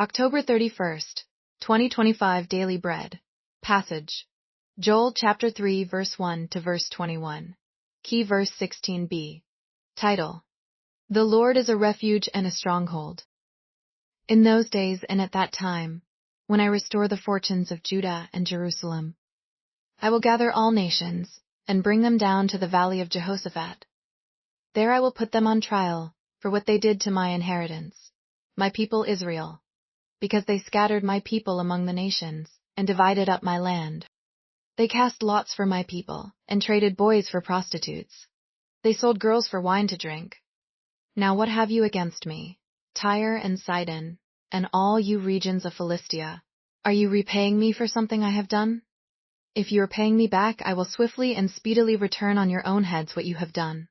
October 31st, 2025 Daily Bread. Passage. Joel chapter 3 verse 1 to verse 21. Key verse 16b. Title. The Lord is a refuge and a stronghold. In those days and at that time, when I restore the fortunes of Judah and Jerusalem, I will gather all nations and bring them down to the Valley of Jehoshaphat. There I will put them on trial for what they did to my inheritance, my people Israel, because they scattered my people among the nations and divided up my land. They cast lots for my people and traded boys for prostitutes. They sold girls for wine to drink. Now what have you against me, Tyre and Sidon, and all you regions of Philistia? Are you repaying me for something I have done? If you are paying me back, I will swiftly and speedily return on your own heads what you have done.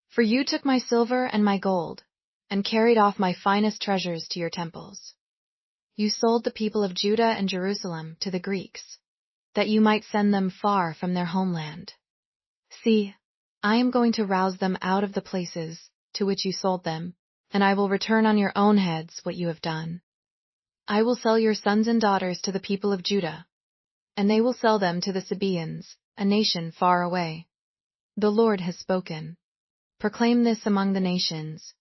For you took my silver and my gold, and carried off my finest treasures to your temples. You sold the people of Judah and Jerusalem to the Greeks, that you might send them far from their homeland. See, I am going to rouse them out of the places to which you sold them, and I will return on your own heads what you have done. I will sell your sons and daughters to the people of Judah, and they will sell them to the Sabaeans, a nation far away. The Lord has spoken. Proclaim this among the nations.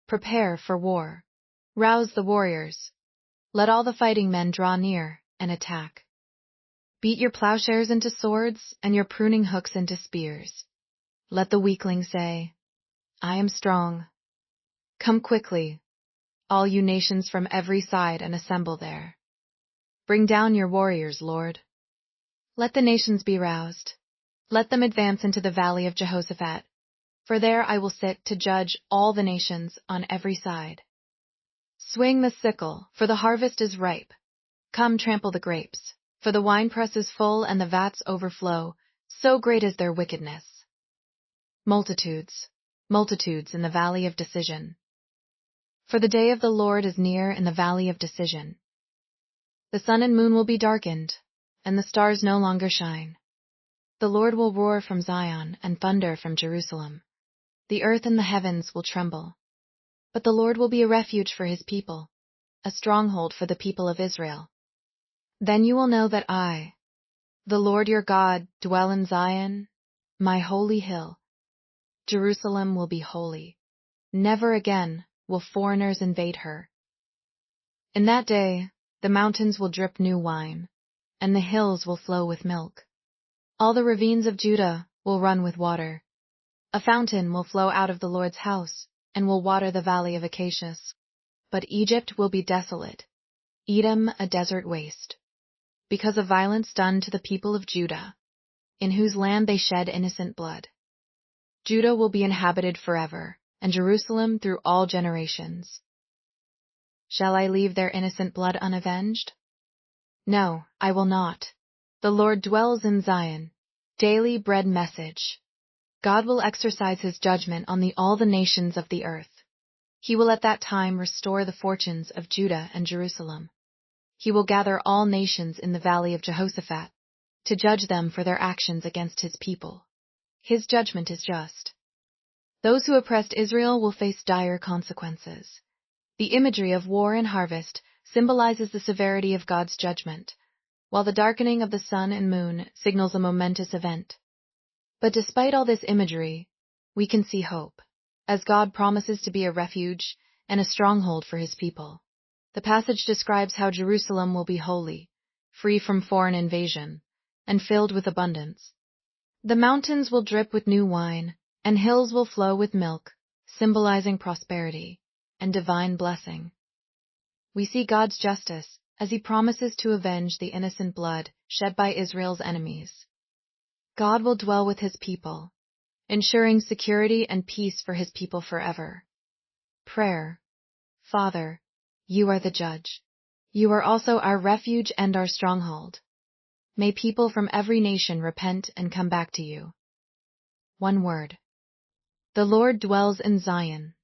Prepare for war. Rouse the warriors. Let all the fighting men draw near and attack. Beat your plowshares into swords and your pruning hooks into spears. Let the weakling say, I am strong. Come quickly, all you nations from every side, and assemble there. Bring down your warriors, Lord. Let the nations be roused. Let them advance into the Valley of Jehoshaphat, for there I will sit to judge all the nations on every side. Swing the sickle, for the harvest is ripe. Come trample the grapes, for the winepress is full and the vats overflow, so great is their wickedness. Multitudes, multitudes in the valley of decision. For the day of the Lord is near in the valley of decision. The sun and moon will be darkened, and the stars no longer shine. The Lord will roar from Zion and thunder from Jerusalem. The earth and the heavens will tremble. But the Lord will be a refuge for his people, a stronghold for the people of Israel. Then you will know that I, the Lord your God, dwell in Zion, my holy hill. Jerusalem will be holy. Never again will foreigners invade her. In that day, the mountains will drip new wine, and the hills will flow with milk. All the ravines of Judah will run with water. A fountain will flow out of the Lord's house, and will water the valley of Acacias. But Egypt will be desolate, Edom a desert waste, because of violence done to the people of Judah, in whose land they shed innocent blood. Judah will be inhabited forever, and Jerusalem through all generations. Shall I leave their innocent blood unavenged? No, I will not. The Lord dwells in Zion. Daily Bread Message. God will exercise his judgment on all the nations of the earth. He will at that time restore the fortunes of Judah and Jerusalem. He will gather all nations in the Valley of Jehoshaphat to judge them for their actions against his people. His judgment is just. Those who oppressed Israel will face dire consequences. The imagery of war and harvest symbolizes the severity of God's judgment, while the darkening of the sun and moon signals a momentous event. But despite all this imagery, we can see hope, as God promises to be a refuge and a stronghold for his people. The passage describes how Jerusalem will be holy, free from foreign invasion, and filled with abundance. The mountains will drip with new wine, and hills will flow with milk, symbolizing prosperity and divine blessing. We see God's justice as he promises to avenge the innocent blood shed by Israel's enemies. God will dwell with his people, ensuring security and peace for his people forever. Prayer. Father, you are the judge. You are also our refuge and our stronghold. May people from every nation repent and come back to you. One word. The Lord dwells in Zion.